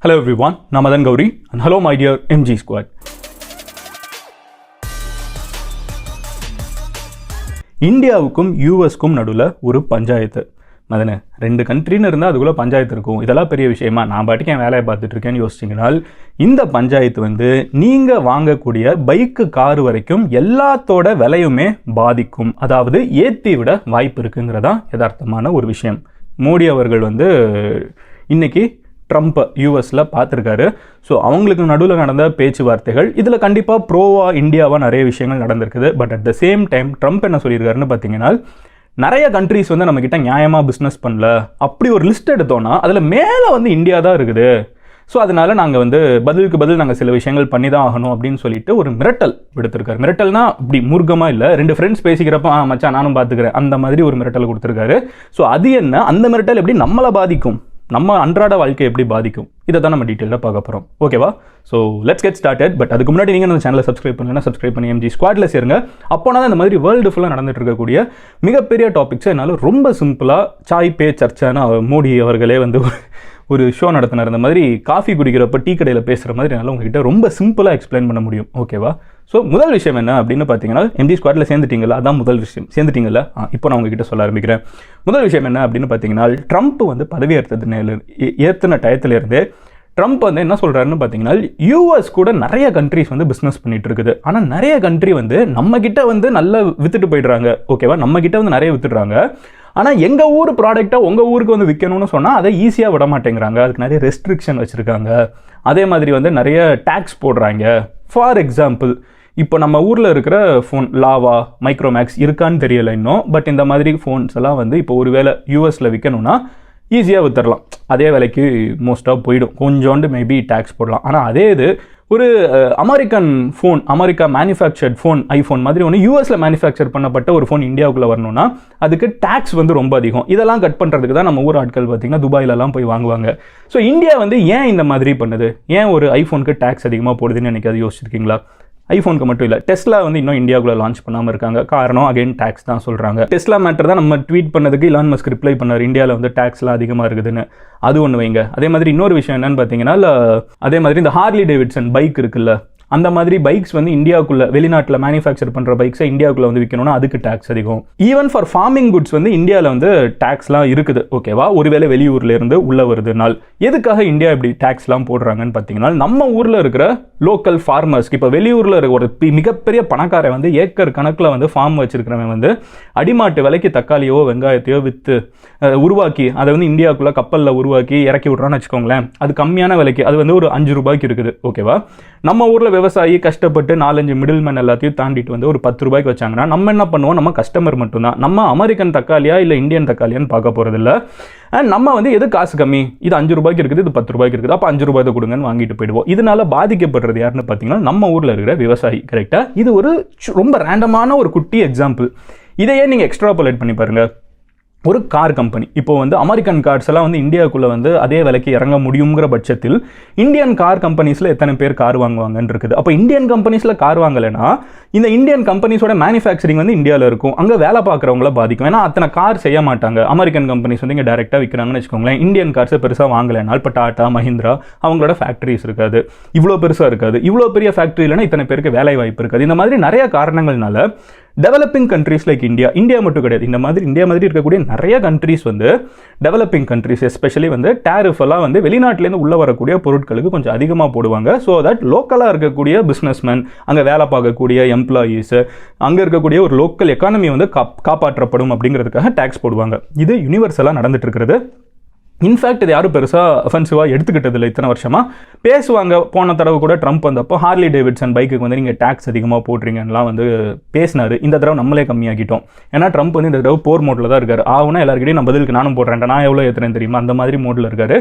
Hello everyone, I'm Madan Gauri and hello my dear MG Squad. இந்தியாவுக்கும் யூஎஸ்க்கும் நடுவில் ஒரு பஞ்சாயத்து. மதனே, 2 கண்ட்ரின்னு இருந்தால் அதுக்குள்ளே பஞ்சாயத்து இருக்கும். இதெல்லாம் பெரிய விஷயமா? நான் பாட்டுக்கு என் வேலையை பார்த்துட்டு இருக்கேன்னு யோசிச்சிங்கனால், இந்த பஞ்சாயத்து நீங்கள் வாங்கக்கூடிய பைக்கு காரு வரைக்கும் எல்லாத்தோட விலையுமே பாதிக்கும். அதாவது ஏற்றி விட வாய்ப்பு இருக்குங்கிறதான் யதார்த்தமான ஒரு விஷயம். மோடி அவர்கள் இன்னைக்கு ட்ரம்ப் யூஎஸில் பார்த்துருக்காரு. ஸோ அவங்களுக்கு நடுவில் நடந்த பேச்சுவார்த்தைகள் இதில் கண்டிப்பாக ப்ரோவாக இந்தியாவாக நிறைய விஷயங்கள் நடந்திருக்குது. But at the same time Trump என்ன சொல்லியிருக்காருன்னு பார்த்தீங்கன்னா, நிறைய கண்ட்ரிஸ் நம்மக்கிட்ட நியாயமாக பிஸ்னஸ் பண்ணல, அப்படி ஒரு லிஸ்ட் எடுத்தோன்னா அதில் மேலே இந்தியா தான் இருக்குது. ஸோ அதனால் நாங்கள் பதிலுக்கு பதில் நாங்கள் சில விஷயங்கள் பண்ணி தான் ஆகணும் அப்படின்னு சொல்லிட்டு ஒரு மிரட்டல் விடுத்திருக்காரு. மிரட்டல்னா அப்படி மூர்க்கமாக இல்லை, 2 ஃப்ரெண்ட்ஸ் பேசிக்கிறப்ப மச்சான் நானும் பார்த்துக்கிறேன் அந்த மாதிரி ஒரு மிரட்டல் கொடுத்துருக்காரு. ஸோ அது என்ன, அந்த மிரட்டல் எப்படி நம்மளை பாதிக்கும், நம்ம அன்றாட வாழ்க்கை எப்படி பாதிக்கும், இதை தான் நம்ம டீட்டெயிலாக பார்க்க போகிறோம். ஓகேவா? So let's get started. But அதுக்கு முன்னாடி நீங்கள் அந்த சேனலை சப்ஸ்கிரைப் பண்ணலைன்னா சப்ஸ்கிரைப் பண்ணி MG ஸ்குவாடில் சேருங்க. அப்போனா தான் இந்த மாதிரி வேர்ல்டு ஃபுல்லாக நடந்துட்டு இருக்கக்கூடிய மிகப்பெரிய டாபிக்ஸை என்னால் ரொம்ப சிம்பிளாக சாய் பே சர்ச்சான மோடி அவர்களே ஒரு ஷோ நடத்தினார். இந்த மாதிரி காஃபி குடிக்கிறப்ப டீ கடையில் பேசுகிற மாதிரி என்னால் உங்ககிட்ட ரொம்ப சிம்பிளாக எக்ஸ்பிளைன் பண்ண முடியும். ஓகேவா? ஸோ முதல் விஷயம் என்ன அப்படின்னு பார்த்தீங்கன்னா, MG ஸ்குவாடில் சேர்ந்துட்டீங்களா? அதான் முதல் விஷயம். சேர்ந்துட்டீங்களா? இப்போ நான் உங்ககிட்ட சொல்ல ஆரம்பிக்கிறேன். முதல் விஷயம் என்ன அப்படின்னு பார்த்தீங்கன்னா, ட்ரம்ப் பதவி ஏற்றின டயத்திலேருந்தே ட்ரம்ப் என்ன சொல்கிறாருன்னு பார்த்தீங்கன்னா, யூஎஸ் கூட நிறைய கண்ட்ரிஸ் பிஸ்னஸ் பண்ணிட்டு இருக்குது. ஆனால் நிறைய கண்ட்ரி நம்மக்கிட்ட நல்லா வித்துட்டு போயிடுறாங்க. ஓகேவா? நம்மக்கிட்ட நிறைய வித்துடுறாங்க. ஆனால் எங்கள் ஊர் ப்ராடக்டை உங்கள் ஊருக்கு விற்கணும்னு சொன்னால் அதை ஈஸியாக விட மாட்டேங்கிறாங்க. அதுக்கு நிறைய ரெஸ்ட்ரிக்ஷன் வச்சுருக்காங்க. அதே மாதிரி நிறைய டேக்ஸ் போடுறாங்க. ஃபார் எக்ஸாம்பிள், இப்போ நம்ம ஊரில் இருக்கிற ஃபோன் லாவா, மைக்ரோமேக்ஸ் இருக்கான்னு தெரியலை இன்னும். பட் இந்த மாதிரி ஃபோன்ஸ் எல்லாம் இப்போ ஒரு வேளை யூஎஸில் விற்கணும்னா ஈஸியாக வித்துடலாம். அதே விலைக்கு மோஸ்ட்டாக போயிடும். கொஞ்சோண்டு மேபி டேக்ஸ் போடலாம். ஆனால் அதே இது ஒரு American phone, America manufactured phone, iPhone மாதிரி ஒன்று யூஎஸில் மேனுஃபேக்சர் பண்ணப்பட்ட ஒரு ஃபோன் இந்தியாவுக்குள்ளே வரணும்னா அதுக்கு டேக்ஸ் ரொம்ப அதிகம். இதெல்லாம் கட் பண்ணுறதுக்கு தான் நம்ம ஊர் ஆட்கள் பார்த்திங்கன்னா துபாயிலலாம் போய் வாங்குவாங்க. ஸோ இந்தியா ஏன் இந்த மாதிரி பண்ணுது, ஏன் ஒரு ஐஃபோனுக்கு டேக்ஸ் அதிகமாக போடுதுன்னு எனக்கு அது யோசிச்சிருக்கீங்களா? ஐஃபோனுக்கு மட்டும் இல்லை, டெஸ்லா இன்னும் இந்தியாவுக்குள்ள லான்ச் பண்ணாமல் இருக்காங்க. காரணம் அகைன் டேக்ஸ் தான் சொல்கிறாங்க. டெஸ்லா மேட்டர் தான் நம்ம ட்வீட் பண்ணதுக்கு இலான் மஸ்க் ரிப்ளை பண்ணார், இந்தியாவில் டேக்ஸ்லாம் அதிகமாக இருக்குதுன்னு. அது ஒன்று வைங்க. அதே மாதிரி இன்னொரு விஷயம் என்னன்னு பார்த்தீங்கன்னா, அதே மாதிரி இந்த ஹார்லி டேவிட்சன் பைக் இருக்குல்ல, அந்த மாதிரி பைக்ஸ் இந்தியாவுக்குள்ள வெளிநாட்டில் மேனுஃபேக்சர் பண்ணுற பைக்ஸை இந்தியாவுக்குள்ள விற்கணும்னா அதுக்கு டேக்ஸ் அதிகம். ஈவன் ஃபார் ஃபார்மிங் குட்ஸ் இந்தியாவில் டேக்ஸ்லாம் இருக்குது. ஓகேவா? ஒருவேளை வெளியூர்ல இருந்து உள்ள வருதுனால் எதுக்காக இந்தியா இப்படி டேக்ஸ்லாம் போடுறாங்கன்னு பார்த்தீங்கன்னா, நம்ம ஊரில் இருக்கிற லோக்கல் ஃபார்மர்ஸ்க்கு, இப்போ வெளியூரில் இருக்கிற ஒரு மிகப்பெரிய பணக்காரன் ஏக்கர் கணக்கில் ஃபார்ம் வச்சிருக்கிறவன் அடிமாட்டு விலைக்கு தக்காளியோ வெங்காயத்தையோ விற்று உருவாக்கி அதை இந்தியாவுக்குள்ள கப்பலில் உருவாக்கி இறக்கி விட்றான்னு வச்சுக்கோங்களேன். அது கம்மியான விலைக்கு அது ஒரு 5 ரூபாய்க்கு இருக்குது. ஓகேவா? நம்ம ஊரில் விவசாயி கஷ்டப்பட்டு 4-5 மிடில் மேன் எல்லாத்தையும் தாண்டிட்டு ஒரு 10 ரூபாய்க்கு வச்சாங்கன்னா நம்ம என்ன பண்ணுவோம், நம்ம கஸ்டமர் மட்டும்தான். நம்ம அமெரிக்கன் தக்காளியா இல்லை இந்தியன் தக்காளியான்னு பார்க்க போகிறதில்ல. அண்ட் நம்ம எது காசு கம்மி, இது 5 ரூபாய்க்கு இருக்குது, இது 10 ரூபாய்க்கு இருக்குது, அப்போ 5 ரூபாய் தான் கொடுங்கன்னு வாங்கிட்டு போயிடுவோம். இதனால பாதிக்கப்படுறது யாருன்னு பார்த்தீங்கன்னா நம்ம ஊரில் இருக்கிற விவசாயி. கரெக்டாக? இது ஒரு ரொம்ப ரேண்டமான ஒரு குட்டி எக்ஸாம்பிள். இதையே நீங்கள் எக்ஸ்ட்ராபோலேட் பண்ணி பாருங்கள். ஒரு கார் கம்பெனி இப்போ அமெரிக்கன் கார்ஸ் எல்லாம் இந்தியாவுக்குள்ளே அதே விலைக்கு இறங்க முடியுங்கிற பட்சத்தில் இந்தியன் கார் கம்பெனிஸில் எத்தனை பேர் கார் வாங்குவாங்கன்னு இருக்குது. அப்போ இந்தியன் கம்பெனிஸில் கார் வாங்கலைன்னா இந்த இந்தியன் கம்பெனிஸோட மேனுஃபேக்சரிங் இந்தியாவில் இருக்கும். அங்கே வேலை பார்க்குறவங்கள பாதிக்கும். ஏன்னா அத்தனை கார் செய்ய மாட்டாங்க. அமெரிக்கன் கம்பெனிஸ் இங்கே டேரெக்டாக விற்கிறாங்கன்னு வச்சுக்கோங்களேன். இந்தியன் கார்ஸை பெருசாக வாங்கலைன்னா இப்போ டாடா, மஹிந்திரா அவங்களோட ஃபேக்ட்ரிஸ் இருக்காது, இவ்வளோ பெருசாக இருக்காது. இவ்வளோ பெரிய ஃபேக்ட்ரி இல்லைன்னா இத்தனை பேருக்கு வேலை வாய்ப்பு இருக்காது. இந்த மாதிரி நிறைய காரணங்கள்னால டெவலப்பிங் கண்ட்ரீஸ் லைக் இந்தியா மட்டும் கிடையாது, இந்தியா மாதிரி இருக்கக்கூடிய நிறைய countries developing countries especially tariff எல்லாம் வெளிநாட்டிலேருந்து உள்ள வரக்கூடிய பொருட்களுக்கு கொஞ்சம் அதிகமாக போடுவாங்க. ஸோ தட் லோக்கலாக இருக்கக்கூடிய பிஸ்னஸ்மேன், அங்கே வேலை பார்க்கக்கூடிய எம்ப்ளாயீஸ், அங்கே இருக்கக்கூடிய ஒரு லோக்கல் எக்கானமி காப்பாற்றப்படும் அப்படிங்கிறதுக்காக டேக்ஸ் போடுவாங்க. இது யூனிவர்சலாக நடந்துட்டு இருக்கிறது. இன்ஃபேக்ட் இது யாரும் பெருசாக அஃபென்சிவாக எடுத்துக்கிட்டதில்லை. இத்தனை வருஷமாக பேசுவாங்க. போன தடவை கூட ட்ரம்ப் வந்தப்போ ஹார்லி டேவிட்சன் பைக்குக்கு நீங்கள் டேக்ஸ் அதிகமாக போடுறீங்கலாம் பேசினார். இந்த தடவை நம்மளே கம்மியாக்கிட்டோம். ஏன்னா ட்ரம்ப் இந்த தடவை போர் மோடில் தான் இருக்கார். ஆகுனா எல்லாருக்கிட்டையும் நான் பதிலுக்கு நானும் போடுறேன், நான் எவ்வளோ ஏற்றுறேன் தெரியுமா, அந்த மாதிரி மோடில் இருக்கார்.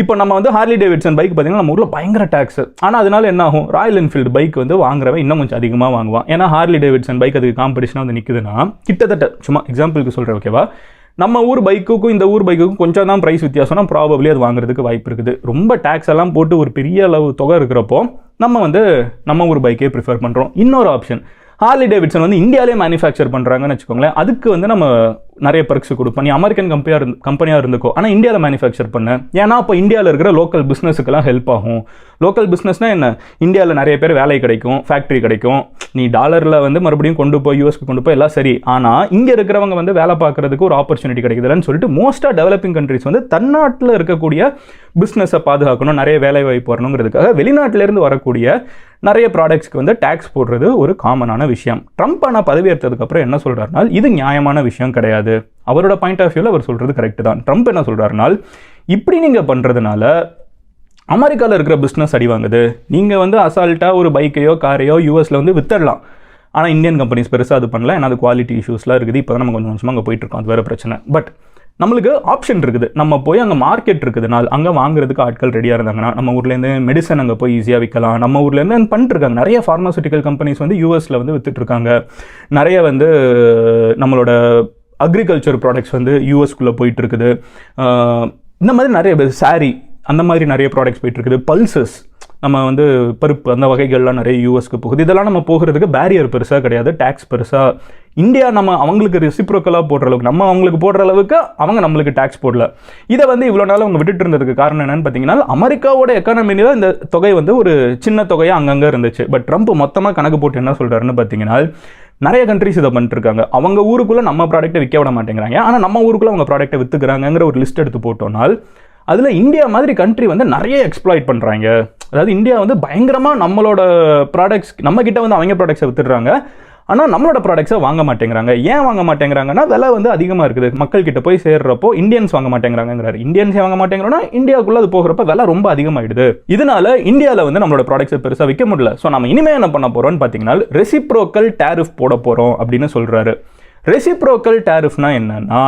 இப்போ நம்ம ஹார்லி டேவிட்சன் பைக் பார்த்தீங்கன்னா நம்ம ஊரில் பயங்கர டேக்ஸ். ஆனால் அதனால என்ன ஆகும், ராயல் என்ஃபீல்டு பைக் வாங்குறவன் இன்னும் கொஞ்சம் அதிகமாக வாங்குவான். ஏன்னா ஹார்லி டேவிட்சன் பைக் அதுக்கு காம்படிஷனாக நிற்குதுன்னா கிட்டத்தட்ட சும்மா எக்ஸாம்பிளுக்கு சொல்கிறேன். ஓகேவா? நம்ம ஊர் பைக்குக்கும் இந்த ஊர் பைக்குக்கும் கொஞ்சம் தான் ப்ரைஸ் வித்தியாசம்னா ப்ராபப்ளி அது வாங்குறதுக்கு வாய்ப்பு இருக்குது. ரொம்ப டேக்ஸ் எல்லாம் போட்டு ஒரு பெரிய அளவு தொகை இருக்கிறப்போ நம்ம நம்ம ஊர் பைக்கே ப்ரிஃபர் பண்ணுறோம். இன்னொரு ஆப்ஷன், ஹார்லி டேவிட்சன் வந்து இந்தியாவிலே மேனுஃபேக்சர் பண்ணுறாங்கன்னு வச்சுக்கோங்களேன், அதுக்கு வந்து நம்ம நிறைய பர்க்ஸ் கொடுப்போம். நீ அமெரிக்கன் கம்பெனியாக இருந்துக்கோ, ஆனால் இந்தியாவில் மேனுஃபேக்சர் பண்ண, ஏன்னா அப்போ இந்தியாவில் இருக்கிற லோக்கல் பிஸ்னஸுக்கெல்லாம் ஹெல்ப் ஆகும். லோக்கல் பிஸ்னஸ்னால் என்ன, இந்தியாவில் நிறைய பேர் வேலை கிடைக்கும், ஃபேக்ட்ரி கிடைக்கும், நீ டாலரில் வந்து மறுபடியும் கொண்டு போய் யூஎஸ்க்கு கொண்டு போய் எல்லாம் சரி, ஆனால் இங்கே இருக்கிறவங்க வந்து வேலை பார்க்குறதுக்கு ஒரு ஆப்பர்ச்சுனிட்டி கிடைக்குதுன்னு சொல்லிட்டு மோஸ்ட்டாக டெவலப்பிங் கண்ட்ரிஸ் வந்து தன்னாட்டில் இருக்கக்கூடிய பிஸ்னஸை பாதுகாக்கணும், நிறைய வேலை வாய்ப்பு வரணுங்கிறதுக்காக வெளிநாட்டிலேருந்து வரக்கூடிய நிறைய ப்ராடக்ட்ஸ்க்கு வந்து டேக்ஸ் போடுறது ஒரு காமனான விஷயம். ட்ரம்ப் ஆனால் பதவியேற்றதுக்கப்புறம் என்ன சொல்கிறாருனால் இது நியாயமான விஷயம் கிடையாது. அவரோட பாயிண்ட் ஆஃப் வியூவில் அவர் சொல்கிறது கரெக்டு தான். ட்ரம்ப் என்ன சொல்கிறாருனால் இப்படி நீங்கள் பண்ணுறதுனால அமெரிக்காவில் இருக்கிற பிஸ்னஸ் அடி வாங்குது. நீங்கள் வந்து அசால்ட்டாக ஒரு பைக்கையோ காரையோ யூஎஸில் வந்து வித்தரலாம், ஆனால் இந்தியன் கம்பெனிஸ் பெருசாக அது பண்ணல, ஏன்னா அது குவாலிட்டி இஷ்யூஸ்லாம் இருக்குது. இப்போ தான் நம்ம கொஞ்சம் கொஞ்சமாக அங்கே போயிட்டுருக்கோம், அது வேறு பிரச்சனை. பட் நம்மளுக்கு ஆப்ஷன் இருக்குது, நம்ம போய் அங்கே மார்க்கெட் இருக்குதுனால் அங்கே வாங்குறதுக்கு ஆட்கள் ரெடியாக இருந்தாங்கன்னா நம்ம ஊர்லேருந்து மெடிசன் அங்கே போய் ஈஸியாக விற்கலாம். நம்ம ஊர்லேருந்து பண்ணிட்டுருக்காங்க நிறைய ஃபார்மாசூட்டிக்கல் கம்பெனிஸ் வந்து யூஎஸில் வந்து விற்றுட்ருக்காங்க. நிறைய வந்து நம்மளோட அக்ரிகல்ச்சர் ப்ராடக்ட்ஸ் வந்து யூஎஸ்குள்ளே போயிட்டு இருக்குது. இந்த மாதிரி நிறைய சாரி அந்த மாதிரி நிறைய ப்ராடக்ட்ஸ் போயிட்டுருக்குது. பல்சஸ் நம்ம வந்து பருப்பு அந்த வகைகள்லாம் நிறைய யூஎஸ்க்கு போகுது. இதெல்லாம் நம்ம போகிறதுக்கு பேரியர் பெருசாக கிடையாது, டேக்ஸ் பெருசாக. இந்தியா நம்ம அவங்களுக்கு ரெசிப்ரோக்கலாக போடுற அளவுக்கு, நம்ம அவங்களுக்கு போடுற அளவுக்கு அவங்க நம்மளுக்கு டேக்ஸ் போடல. இதை வந்து இவ்வளோ நாள் அவங்க விட்டுட்டு இருந்ததுக்கு காரணம் என்னன்னு பார்த்தீங்கன்னா, அமெரிக்காவோட எக்கானமியில் தான் இந்த தொகை வந்து ஒரு சின்ன தொகையாக அங்கங்கே இருந்துச்சு. பட் ட்ரம்ப் மொத்தமாக கணக்கு போட்டு என்ன சொல்கிறாருன்னு பார்த்தீங்கன்னா, நிறைய கண்ட்ரிஸ் இதை பண்ணிட்டுருக்காங்க. அவங்க ஊருக்குள்ளே நம்ம ப்ராடக்ட்டை விற்க விட மாட்டேங்கிறாங்க, ஆனால் நம்ம ஊருக்குள்ளே அவங்க ப்ராடக்ட்டை விற்றுக்கிறாங்கிற ஒரு லிஸ்ட் எடுத்து போட்டோம்னால் அதில் இந்தியா மாதிரி கண்ட்ரி வந்து நிறைய எக்ஸ்ப்ளாய்ட் பண்ணுறாங்க. அதாவது இந்தியா வந்து பயங்கரமாக நம்மளோட ப்ராடக்ட்ஸ், நம்மக்கிட்ட வந்து அவங்க ப்ராடக்ட்ஸை வித்துடுறாங்க, ஆனால் நம்மளோட ப்ராடக்ட்ஸை வாங்க மாட்டேங்கிறாங்க. ஏன் வாங்க மாட்டேங்கிறாங்கன்னா விலை வந்து அதிகமாக இருக்குது, மக்கள்கிட்ட போய் சேர்றப்போ இந்தியன்ஸ் வாங்க மாட்டேங்கிறாங்கிறாரு. இந்தியன்ஸே வாங்க மாட்டேங்கிறோன்னா இந்தியாவுக்குள்ளே அது போகிறப்ப விலை ரொம்ப அதிகமாகிடுது. இதனால இந்தியாவில் வந்து நம்மளோட ப்ராடக்ட்ஸை பெருசாக விற்க முடியல. ஸோ நம்ம இனிமேல் என்ன பண்ண போகிறோம்னு பார்த்தீங்கன்னா ரெசிப்ரோக்கல் டேரிஃப் போட போகிறோம் அப்படின்னு சொல்கிறாரு. ரெசிப்ரோக்கல் டேரிஃப்னா என்னன்னா,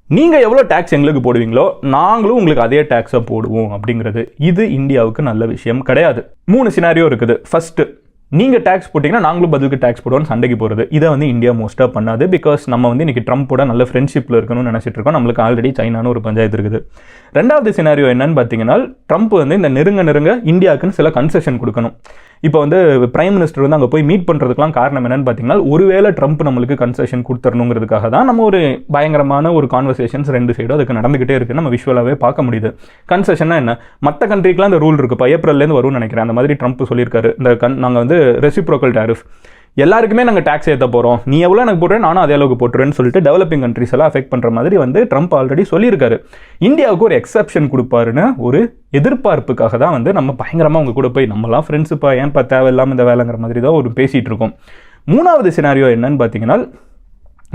நீங்கள் எவ்வளோ டேக்ஸ் எங்களுக்கு போடுவீங்களோ நாங்களும் உங்களுக்கு அதே டேக்ஸை போடுவோம் அப்படிங்கிறது. இது இந்தியாவுக்கு நல்ல விஷயம் கிடையாது. 3 சினாரியோ இருக்குது. ஃபஸ்ட்டு, நீங்கள் டேக்ஸ் போட்டிங்கன்னா நாங்களும் பதிலுக்கு டேக்ஸ் போடுவோம்னு சண்டைக்கு போகிறது. இதை வந்து இந்தியா மோஸ்ட்டாக பண்ணாது. பிகாஸ் நம்ம வந்து இன்றைக்கி ட்ரம்ப்போட நல்ல ஃப்ரெண்ட்ஷிப்பில் இருக்கணும்னு நினச்சிட்டு இருக்கோம். நம்மளுக்கு ஆல்ரெடி சைனான்னு ஒரு பஞ்சாயத்து இருக்குது. ரெண்டாவது சினாரியோ என்னன்னு பார்த்தீங்கன்னா, ட்ரம்ப் வந்து இந்த நெருங்க இந்தியாவுக்குன்னு சில கன்செஷன் கொடுக்கணும். இப்போ வந்து பிரைம் மினிஸ்டர் வந்து அங்கே போய் மீட் பண்ணுறதுக்குலாம் காரணம் என்னன்னு பார்த்தீங்கன்னா, ஒருவேளை ட்ரம்ப் நம்மளுக்கு கன்செஷன் கொடுத்துடணுங்கிறதுக்காக தான் நம்ம ஒரு பயங்கரமான ஒரு கான்வர்சேஷன்ஸ் 2 சைடும் அதுக்கு நடந்துகிட்டே இருக்குது. நம்ம விஷுவலாகவே பார்க்க முடியுது. கன்செஷன்னா என்ன, மற்ற கண்ட்ரிக்கெலாம் இந்த ரூல் இருக்குப்பா, ஏப்ரல்லேருந்து வரும்னு நினைக்கிறேன். அந்த மாதிரி ட்ரம்ப் சொல்லியிருக்காரு, நாங்கள் வந்து ரெசிப்ரோக்கல் டேரிஃப் எல்லாருக்குமே நாங்கள் டேக்ஸ் ஏற்ற போகிறோம், நீ எவ்வளோ எனக்கு போட்டுறேன் நானும் அதே அளவுக்கு போட்டுறேன்னு சொல்லிட்டு டெவலப்பிங் கண்ட்ரிஸ் எல்லாம் அஃபெக்ட் பண்ணுற மாதிரி வந்து ட்ரம்ப் ஆல்ரெடி சொல்லியிருக்காரு. இந்தியாவுக்கு ஒரு எக்ஸப்ஷன் கொடுப்பாருன்னு ஒரு எதிர்பார்ப்புக்காக தான் வந்து நம்ம பயங்கரமாக அவங்க கூட போய் நம்மளாம் ஃப்ரெண்ட்ஸுப்பா, ஏன்ப்பா தேவையில்லாமல் இந்த வேலைங்கிற மாதிரி தான் ஒரு பேசிகிட்டு இருக்கோம். 3வது சினாரியோ என்னன்னு பார்த்தீங்கன்னா,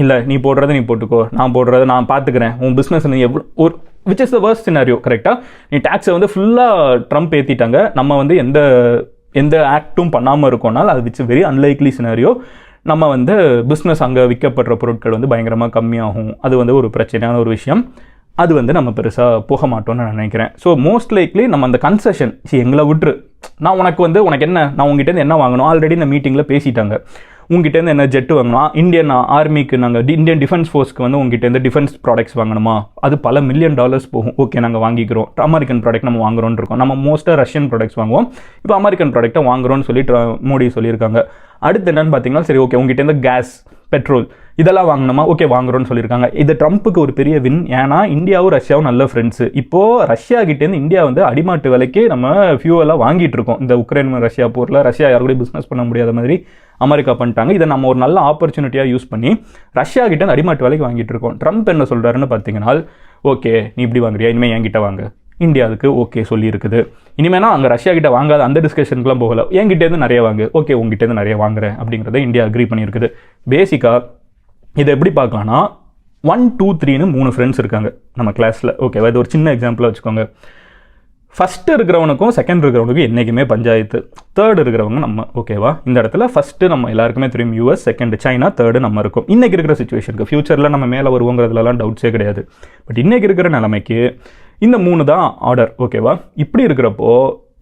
இல்லை நீ போடுறதை நீ போட்டுக்கோ, நான் போடுறதை நான் பார்த்துக்கிறேன், உன் பிஸ்னஸ் நீ எவ்வளோ ஒரு which is the worst scenario. கரெக்டாக நீ டேக்ஸை வந்து ஃபுல்லாக ட்ரம்ப் ஏற்றிட்டாங்க, நம்ம வந்து எந்த ஆக்டும் பண்ணாமல் இருக்கோம்னால் அது விச் வெரி அன்லைக்லி சினாரியோ. நம்ம வந்து பிஸ்னஸ் அங்கே விற்கப்படுற பொருட்கள் வந்து பயங்கரமாக கம்மியாகும். அது வந்து ஒரு பிரச்சனையான ஒரு விஷயம். அது வந்து நம்ம பெருசாக போக மாட்டோம்னு நான் நினைக்கிறேன். ஸோ மோஸ்ட் லைக்லி நம்ம அந்த கன்செஷன் எங்களை விட்டுரு, நான் உனக்கு என்ன, நான் உங்ககிட்டேருந்து என்ன வாங்கணும் ஆல்ரெடி இந்த மீட்டிங்கில் பேசிட்டாங்க. உங்ககிட்டேருந்து என்ன ஜெட்டு வாங்கணும், இந்தியன் ஆர்மிக்கு நாங்கள் இந்தியன் டிஃபென்ஸ் ஃபோர்ஸ்க்கு வந்து உங்ககிட்டேருந்து டிஃபென்ஸ் ப்ராடக்ட்ஸ் வாங்கணுமா, அது பல $1 மில்லியன் போகும். ஓகே நாங்கள் வாங்கிக்கிறோம். அமெரிக்கன் ப்ராடக்ட் நம்ம வாங்குறோன்னு இருக்கோம். நம்ம மோஸ்ட்டாக ரஷ்யன் ப்ராடக்ட்ஸ் வாங்குவோம், இப்போ அமெரிக்கன் ப்ராடக்ட்டை வாங்குறோன்னு சொல்லிட்டு மோடி சொல்லியிருக்காங்க. அடுத்து என்னன்னு பார்த்தீங்கன்னா, சரி ஓகே உங்ககிட்டேருந்து கேஸ், பெட்ரோல் இதெல்லாம் வாங்கணுமா, ஓகே வாங்குறோன்னு சொல்லியிருக்காங்க. இது ட்ரம்ப்புக்கு ஒரு பெரிய வின். ஏன்னா இந்தியாவும் ரஷ்யாவும் நல்ல ஃப்ரெண்ட்ஸு. இப்போது ரஷ்யா கிட்டேருந்து இந்தியா வந்து அடிமாட்டு விலைக்கு நம்ம ஃபியூவெல்லாம் வாங்கிட்டு இருக்கோம். இந்த உக்ரைன் ரஷ்யா போரில் ரஷ்யா யாரு கூட பிஸ்னஸ் பண்ண முடியாத மாதிரி அமெரிக்கா பண்ணிட்டாங்க. இதை நம்ம ஒரு நல்ல ஆப்பர்ச்சுனிட்டியாக யூஸ் பண்ணி ரஷ்யா கிட்டேருந்து அடிமாட்டு விலைக்கு வாங்கிட்டு இருக்கோம். ட்ரம்ப் என்ன சொல்கிறாருன்னு பார்த்தீங்கன்னா, ஓகே நீ இப்படி வாங்குறியா, இனிமேல் என்கிட்ட வாங்க. இந்தியா அதுக்கு ஓகே சொல்லியிருக்குது. இனிமேனா அங்கே ரஷ்யா கிட்ட வாங்காத அந்த டிஸ்கஷனுக்குலாம் போகல, என்கிட்டேருந்து நிறைய வாங்கு, ஓகே உங்ககிட்டேருந்து நிறைய வாங்குறேன் அப்படிங்கிறத இந்தியா அக்ரி பண்ணியிருக்குது. பேசிக்காக இதை எப்படி பார்க்கலாம்னா, 1, 2, 3ன்னு 3 ஃப்ரெண்ட்ஸ் இருக்காங்க நம்ம கிளாஸில். ஓகேவா, இது ஒரு சின்ன எக்ஸாம்பிளாக வச்சுக்கோங்க. ஃபஸ்ட்டு இருக்கிறவனுக்கும் செகண்ட் இருக்கிறவனுக்கும் என்றைக்குமே பஞ்சாயத்து. தேர்டு இருக்கிறவங்க நம்ம. ஓகேவா, இந்த இடத்துல ஃபஸ்ட்டு நம்ம எல்லாருக்குமே தெரியும் US, செகண்ட் சைனா, தேர்டு நம்ம இருக்கும். இன்றைக்கி இருக்கிற சுச்சுவேஷனுக்கு, ஃபியூச்சரில் நம்ம மேலே வருவோங்கிறதுலாம் டவுட்ஸே கிடையாது. பட் இன்றைக்கி இருக்கிற நிலைமைக்கு இந்த 3 தான் ஆர்டர். ஓகேவா, இப்படி இருக்கிறப்போ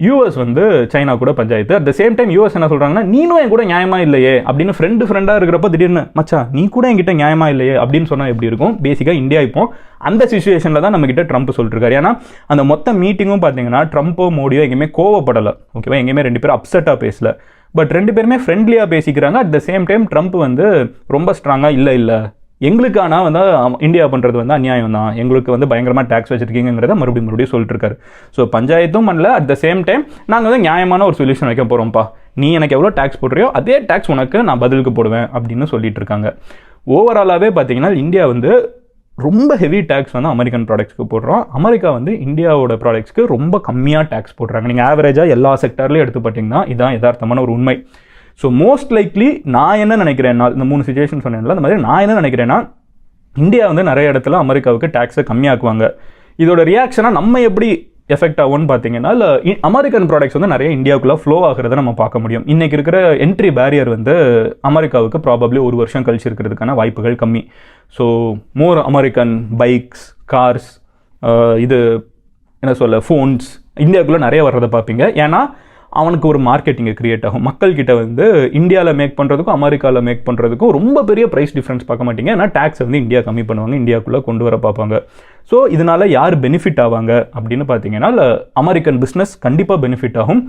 யூஎஸ் வந்து சைனா கூட panchayat. At the same time US என்ன சொல்கிறாங்கன்னா, நீனும் என் கூட நியாயமா இல்லையே அப்படின்னு ஃப்ரெண்டாக இருக்கிறப்ப திடீர்னு மச்சான் நீ கூட என்கிட்ட நியாயமா இல்லையே அப்படின்னு சொன்னால் எப்படி இருக்கும்? பேசிக்காக இந்தியா இப்போ அந்த சிச்சுவேஷனில் தான் நம்மகிட்ட ட்ரம்ப் சொல்லிருக்காரு. ஏன்னா அந்த மொத்த மீட்டிங்கும் பார்த்தீங்கன்னா ட்ரம்ப்போ மோடியோ எங்கேயுமே கோவப்படலை, ஓகேவா? எங்கேயுமே ரெண்டு பேரும் அப்செட்டாக பேசல, பட் ரெண்டு பேருமே ஃப்ரெண்ட்லியாக பேசிக்கிறாங்க. At the same time Trump வந்து ரொம்ப ஸ்ட்ராங்காக இல்லை எங்களுக்கான வந்து இந்தியா பண்ணுறது வந்து அநியாயம் தான், எங்களுக்கு வந்து பயங்கரமாக டேக்ஸ் வச்சுருக்கீங்கிறத மறுபடியும் சொல்லிட்டு இருக்காரு. ஸோ பஞ்சாயத்தும் பண்ணல, அட் த சேம் டைம் நாங்கள் வந்து நியாயமான ஒரு சொல்யூஷன் வைக்க போகிறோம்ப்பா, நீ எனக்கு எவ்வளோ டேக்ஸ் போடுறியோ அதே டேக்ஸ் உனக்கு நான் பதிலுக்கு போடுவேன் அப்படின்னு சொல்லிட்டு இருக்காங்க. ஓவராலாகவே பார்த்தீங்கன்னா இந்தியா வந்து ரொம்ப ஹெவி டேக்ஸ் வந்து அமெரிக்கன் ப்ராடக்ட்ஸ்க்கு போடுறோம். அமெரிக்கா வந்து இந்தியாவோட ப்ராடக்ட்ஸ்க்கு ரொம்ப கம்மியாக டேக்ஸ் போடுறாங்க. நீங்கள் ஆவரேஜாக எல்லா செக்டர்லையும் எடுத்து பார்த்தீங்கன்னா இதுதான் யதார்த்தமான ஒரு உண்மை. ஸோ மோஸ்ட் லைக்லி நான் என்ன நினைக்கிறேன்னா, இந்த 3 சிச்சுவேஷன் சொன்னேன்ல, அந்த மாதிரி நான் என்ன நினைக்கிறேன்னா, இந்தியா வந்து நிறைய இடத்துல அமெரிக்காவுக்கு டேக்ஸை கம்மியாக்குவாங்க. இதோட ரியாக்ஷனாக நம்ம எப்படி எஃபெக்ட் ஆகும்னு பார்த்தீங்கன்னா, அமெரிக்கன் ப்ராடக்ட்ஸ் வந்து நிறைய இந்தியாவுக்குள்ளே ஃப்ளோ ஆகிறத நம்ம பார்க்க முடியும். இன்றைக்கி இருக்கிற என்ட்ரி பேரியர் வந்து அமெரிக்காவுக்கு ப்ராபப்ளி ஒரு வருஷம் கழிச்சு இருக்கிறதுக்கான வாய்ப்புகள் கம்மி. So more American bikes, cars, இது என்ன சொல்ல, ஃபோன்ஸ் இந்தியாவுக்குள்ளே நிறைய வர்றதை பார்ப்பீங்க. ஏன்னா அவனுக்கு ஒரு மார்க்கெட்டிங்கை க்ரியேட் ஆகும். மக்கள்கிட்ட வந்து இந்தியாவில் மேக் பண்ணுறதுக்கும் அமெரிக்காவில் மேக் பண்ணுறதுக்கும் ரொம்ப பெரிய ப்ரைஸ் டிஃப்ரென்ஸ் பார்க்க மாட்டீங்க. ஏன்னா டேக்ஸ் வந்து இந்தியா கம்மி பண்ணுவாங்க, இந்தியாவுக்குள்ளே கொண்டு வர பார்ப்பாங்க. ஸோ இதனால் யார் பெனிஃபிட் ஆவாங்க அப்படின்னு பார்த்தீங்கன்னா, அமெரிக்கன் பிஸ்னஸ் கண்டிப்பாக பெனிஃபிட் ஆகும்.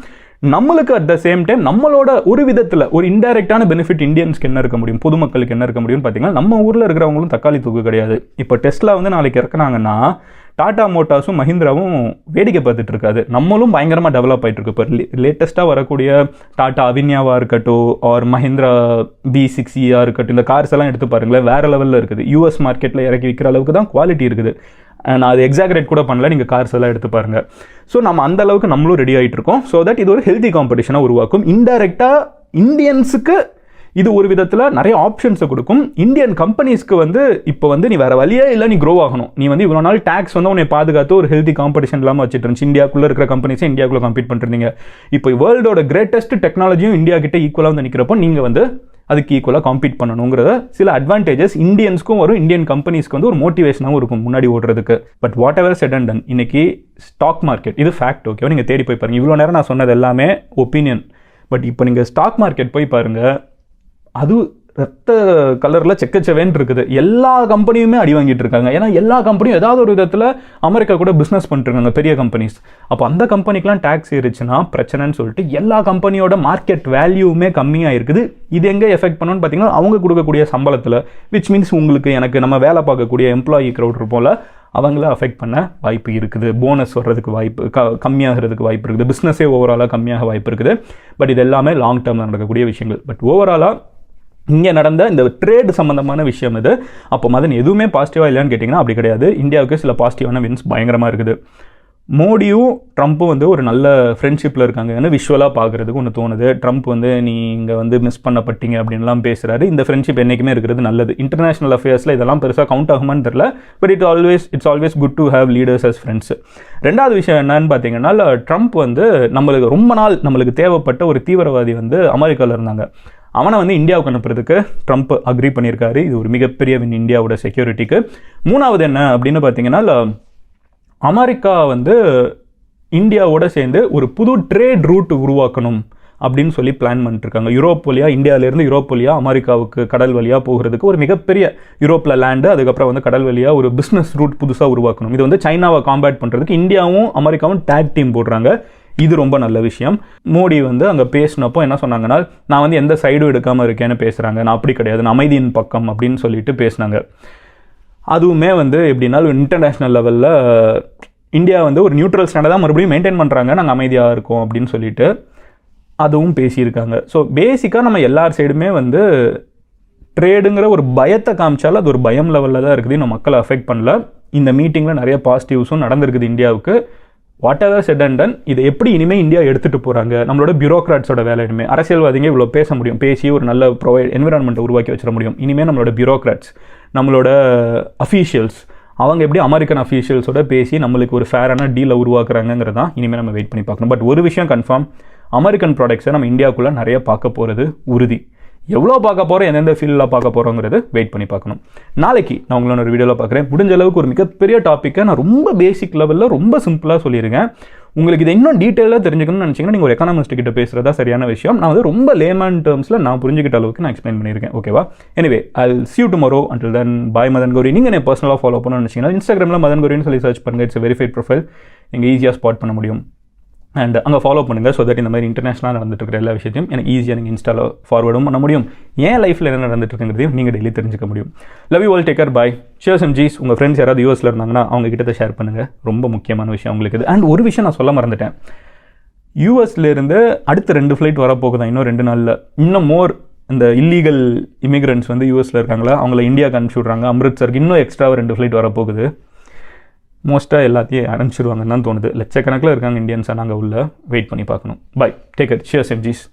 நம்மளுக்கு அட் த சேம் டைம் நம்மளோட ஒரு விதத்தில் ஒரு இன்டைரக்டான பெனிஃபிட் இந்தியன்ஸ்க்கு என்ன இருக்க முடியும், பொதுமக்களுக்கு என்ன இருக்க முடியும்னு பார்த்தீங்கன்னா, நம்ம ஊரில் இருக்கிறவங்களும் தக்காளி தூக்கு கிடையாது. இப்போ டெஸ்லா வந்து நாளைக்கு இறக்குனாங்கன்னா டாடா மோட்டார்ஸும் மஹிந்திராவும் வேடிக்கை பார்த்துட்டு இருக்காது. நம்மளும் பயங்கரமாக டெவலப் ஆகிட்டு இருக்கு. இப்போ லேட்டஸ்ட்டாக வரக்கூடிய டாடா அவின்யாவாக இருக்கட்டும், ஆர் மஹிந்திரா B6E இருக்கட்டும், இந்த கார்ஸ் எல்லாம் எடுத்து பாருங்களேன், வேறு லெவலில் இருக்குது. யூஎஸ் மார்க்கெட்டில் இறக்கி விற்கிற அளவுக்கு தான் குவாலிட்டி இருக்குது. நான் அது எக்ஸாகரேட் கூட பண்ணல, நீங்கள் கார்ஸ் எல்லாம் எடுத்து பாருங்கள். ஸோ நம்ம அந்த அளவுக்கு நம்மளும் ரெடி ஆகிட்டு இருக்கோம். ஸோ தட் இது ஒரு ஹெல்தி காம்படிஷனாக உருவாக்கும். இன்டைரக்டாக இந்தியன்ஸுக்கு இது ஒரு விதத்தில் நிறைய ஆப்ஷன்ஸை கொடுக்கும். இந்தியன் கம்பெனிஸ்க்கு வந்து இப்போ வந்து நீ வேறு வழியே இல்லை, நீ க்ரோ ஆகணும். நீ வந்து இவ்வளோ நாள் டேக்ஸ் வந்து உன்னை பாதுகாத்து ஒரு ஹெல்தி காம்படிஷன் இல்லாமல் வச்சுட்டு இருந்துச்சு. இந்தியாவுக்குள்ளே இருக்கிற கம்பெனிஸை இந்தியாவுக்குள்ளே கம்பீட் பண்ணிருந்தீங்க. இப்போ வேர்ல்டோட கிரேட்டஸ்ட் டெக்னாலஜியும் இந்தியா கிட்ட ஈக்குவலாக வந்து நிற்கிறப்போ நீங்கள் வந்து அதுக்கு ஈக்குவலாக காம்பீட் பண்ணணுங்கிறத சில அட்வான்டேஜஸ் இந்தியன்ஸ்க்கும் வரும், இந்தியன் கம்பெனிஸ்க்கு வந்து ஒரு மோட்டிவேஷனாகவும் இருக்கும் முன்னாடி ஓடுறதுக்கு. But what ever said and ton, இன்னைக்கு ஸ்டாக் மார்க்கெட் இது ஃபேக்ட், ஓகேவா? நீங்கள் தேடி போய் பாருங்கள். இவ்வளோ நேரம் நான் சொன்னது எல்லாமே ஒப்பீனியன். பட் இப்போ நீங்கள் ஸ்டாக் மார்க்கெட் போய் பாருங்கள், அது ரத்த கலரில் செக்கச்சவேன்னு இருக்குது. எல்லா கம்பெனியுமே அடி வாங்கிட்டு இருக்காங்க. ஏன்னா எல்லா கம்பெனியும் ஏதாவது ஒரு விதத்தில் அமெரிக்கா கூட பிஸ்னஸ் பண்ணிட்டுருக்காங்க, பெரிய கம்பெனிஸ். அப்போ அந்த கம்பெனிக்கெலாம் டேக்ஸ் ஏறிச்சுன்னா பிரச்சனைன்னு சொல்லிட்டு எல்லா கம்பெனியோட மார்க்கெட் வேல்யூமே கம்மியாக இருக்குது. இது எங்கே எஃபெக்ட் பண்ணணும்னு பார்த்தீங்கன்னா, அவங்க கொடுக்கக்கூடிய சம்பளத்தில், விச் மீன்ஸ் உங்களுக்கு எனக்கு நம்ம வேலை பார்க்கக்கூடிய எம்ப்ளாயி க்ரௌட் இருப்போம்ல, அவங்கள அஃபெக்ட் பண்ண வாய்ப்பு இருக்குது. போனஸ் வர்றதுக்கு வாய்ப்பு கம்மியாகிறதுக்கு வாய்ப்பு இருக்குது. பிஸ்னஸே ஓவராலாக கம்மியாக வாய்ப்பு இருக்குது. பட் இது எல்லாமே லாங் டேர்மில் நடக்கக்கூடிய விஷயங்கள். பட் ஓவராலாக இங்கே நடந்த இந்த ட்ரேட் சம்மந்தமான விஷயம் இது. அப்போ மதன் எதுவுமே பாசிட்டிவாக இல்லையான்னு கேட்டிங்கன்னா அப்படி கிடையாது. இந்தியாவுக்கு சில பாசிட்டிவான வின்ஸ் பயங்கரமாக இருக்குது. மோடியும் ட்ரம்ப்பும் வந்து ஒரு நல்ல ஃப்ரெண்ட்ஷிப்பில் இருக்காங்கன்னு விஷுவலாக பார்க்குறதுக்கு ஒன்று தோணுது. ட்ரம்ப் வந்து நீங்கள் வந்து மிஸ் பண்ணப்பட்டீங்க அப்படின்லாம் பேசுகிறாரு. இந்த ஃப்ரெண்ட்ஷிப் என்றைக்குமே இருக்கிறது நல்லது. இன்டர்நேஷனல் அஃபேர்ஸில் இதெல்லாம் பெருசாக கவுண்ட் ஆகுமான்னு தெரில. But it's always good to have leaders as friends. ரெண்டாவது விஷயம் என்னன்னு பார்த்தீங்கன்னா, ட்ரம்ப் வந்து நம்மளுக்கு ரொம்ப நாள் நம்மளுக்கு தேவைப்பட்ட ஒரு தீவிரவாதி வந்து அமெரிக்காவில் இருந்தாங்க, அவனை வந்து இந்தியாவுக்கு அனுப்புறதுக்கு ட்ரம்ப் அக்ரி பண்ணியிருக்காரு. இது ஒரு மிகப்பெரிய வின் இந்தியாவோட செக்யூரிட்டிக்கு. மூணாவது என்ன அப்படின்னு பார்த்தீங்கன்னா, அமெரிக்கா வந்து இந்தியாவோட சேர்ந்து ஒரு புது ட்ரேட் ரூட் உருவாக்கணும் அப்படின்னு சொல்லி பிளான் பண்ணிட்டுருக்காங்க. யூரோப் வழியாக, இந்தியாவிலேருந்து யூரோப் வழியாக அமெரிக்காவுக்கு கடல் வழியாக போகிறதுக்கு ஒரு மிகப்பெரிய யூரோப்பில் லேண்டு, அதுக்கப்புறம் வந்து கடல் வழியாக ஒரு பிஸ்னஸ் ரூட் புதுசாக உருவாக்கணும். இது வந்து சைனாவை காம்பேட் பண்ணுறதுக்கு இந்தியாவும் அமெரிக்காவும் டேக் டீம் போடுறாங்க. இது ரொம்ப நல்ல விஷயம். மோடி வந்து அங்கே பேசினப்போ என்ன சொன்னாங்கன்னா, நான் வந்து எந்த சைடும் எடுக்காமல் இருக்கேன்னு பேசுகிறாங்க, நான் அப்படி கிடையாது, நான் அமைதியின் பக்கம் அப்படின்னு சொல்லிட்டு பேசினாங்க. அதுவுமே வந்து எப்படின்னாலும் இன்டர்நேஷ்னல் லெவலில் இந்தியா வந்து ஒரு நியூட்ரல் ஸ்டாண்டை தான் மறுபடியும் மெயின்டைன் பண்ணுறாங்க, நாங்கள் அமைதியாக இருக்கோம் அப்படின்னு சொல்லிட்டு அதுவும் பேசியிருக்காங்க. ஸோ பேசிக்காக நம்ம எல்லார் சைடுமே வந்து ட்ரேடுங்கிற ஒரு பயத்தை காமிச்சாலும் அது ஒரு பயம் லெவலில் தான் இருக்குது, இன்னும் மக்களை அஃபெக்ட் பண்ணல. இந்த மீட்டிங்கில் நிறைய பாசிட்டிவ்ஸும் நடந்திருக்குது இந்தியாவுக்கு. What ever said and ton, இதை எப்படி இனிமேல் இந்தியா எடுத்துகிட்டு போகிறாங்க, நம்மளோட பியூரோக்ராட்ஸோட வேலை. இனிமேல் அரசியல்வாதிங்க இவ்வளோ பேச முடியும், பேசி ஒரு நல்ல என்விரான்மெண்ட்டை உருவாக்கி வச்சிட முடியும். இனிமேல் நம்மளோட பியூரோக்ராட்ஸ், நம்மளோட அஃபீஷியல்ஸ், அவங்க எப்படி அமெரிக்கன் அஃபீஷியல்ஸோட பேசி நம்மளுக்கு ஒரு ஃபேரான டீலை உருவாக்குறாங்கிறது தான் இனிமேல் நம்ம வெயிட் பண்ணி பார்க்கணும். பட் ஒரு விஷயம் கன்ஃபார்ம், அமெரிக்கன் ப்ராடக்ட்ஸை நம்ம இந்தியாவுக்குள்ளே நிறைய பார்க்க போகிறது உறுதி. எவ்வளோ பார்க்க போகிறோம், எந்தெந்த ஃபீல்டில் பார்க்க போகிறோங்கிறது வெயிட் பண்ணி பார்க்கணும். நாளைக்கு நான் உங்களோட ஒரு வீடியோவில் பார்க்குறேன். முடிஞ்ச அளவுக்கு ஒரு மிகப்பெரிய டாப்பிக்கை நான் ரொம்ப பேசிக் லெவலில் ரொம்ப சிம்பிளாக சொல்லியிருக்கேன். உங்களுக்கு இதை இன்னும் டீட்டெயிலாக தெரிஞ்சுக்கணும்னு நினச்சிங்கன்னா நீங்கள் ஒரு எக்கானமிஸ்ட் கிட்ட பேசுகிறதா சரியான விஷயம். நான் வந்து ரொம்ப லேமன் டேர்ம்ஸில் நான் புரிஞ்சுக்கிட்ட அளவுக்கு நான் எக்ஸ்பிளைன் பண்ணியிருக்கேன். ஓகேவா? Anyway I'll see you tomorrow. Until then, bye Madan Gauri. நீங்கள் என்னை பர்சனலாக ஃபாலோ பண்ணணும்னு நினச்சிங்கன்னா இன்ஸ்டாகிராமில் மதன் கௌரின்னு சொல்லி சர்ச் பண்ணுங்கள். It's verified profile. நீங்கள் ஈஸியாக ஸ்பாட் பண்ண முடியும். அண்ட் அங்கே ஃபாலோ பண்ணுங்கள். ஸோ தட் இந்த மாதிரி இன்டர்நேஷனலாக நடந்துட்டு இருக்கிற எல்லா விஷயத்தையும் எனக்கு ஈஸியாக நீங்கள் இன்ஸ்டாவில் ஃபார்வர்டும் பண்ண முடியும். ஏன் லைஃப்பில் என்ன நடந்துட்டு இருக்குங்கிறதையும் நீங்கள் டெய்லி தெரிஞ்சுக்க முடியும். Love you all, take care, bye. Cheers and jeez. உங்கள் ஃப்ரெண்ட்ஸ் யாராவது யூஎஸில் இருந்தாங்கன்னா அவங்க கிட்ட ஷேர் பண்ணுங்கள். ரொம்ப முக்கியமான விஷயம் உங்களுக்கு இது. அண்ட் ஒரு விஷயம் நான் சொல்ல மறந்துட்டேன். யூஎஸ்லேருந்து அடுத்த 2 ஃப்ளைட் வரப்போகுதான் இன்னும் 2 நாளில். இன்னும் மோர் இந்த இல்லீகல் இமிக்ரெண்ட்ஸ் வந்து யூஎஸில் இருக்காங்களா அவங்கள இந்தியாவுக்கு அனுப்பிச்சி விட்றாங்க. அம்ரித்சருக்கு இன்னும் எக்ஸ்ட்ராவாக 2 ஃப்ளைட் வரப்போகுது. மோஸ்ட்டாக எல்லாத்தையும் அனுப்பிச்சிடுவாங்கன்னு தான் தோணுது. லட்சக்கணக்கில் இருக்காங்க இந்தியன்ஸாக. நாங்கள் உள்ள வெயிட் பண்ணி பார்க்கணும். Bye, take care, cheers எம்ஜிஸ்.